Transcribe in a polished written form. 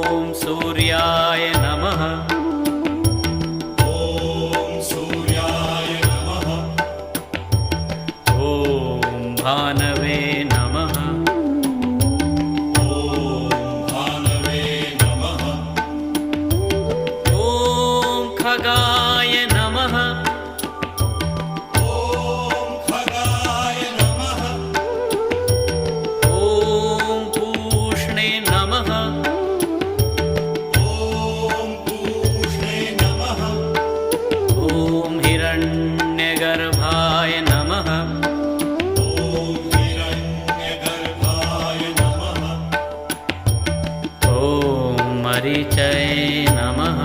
ॐ सूर्याय नमः। ॐ सूर्याय नमः। ॐ भानवे नमः। ॐ भानवे नमः। ॐ खगाय नमः। ॐ खगाय नमः। ॐ पूष्णे नमः। ॐ पूष्णे नमः। ॐ हिरण्यगर्भाय नमः। ॐ हिरण्यगर्भाय नमः। ॐ मरीचये नमः।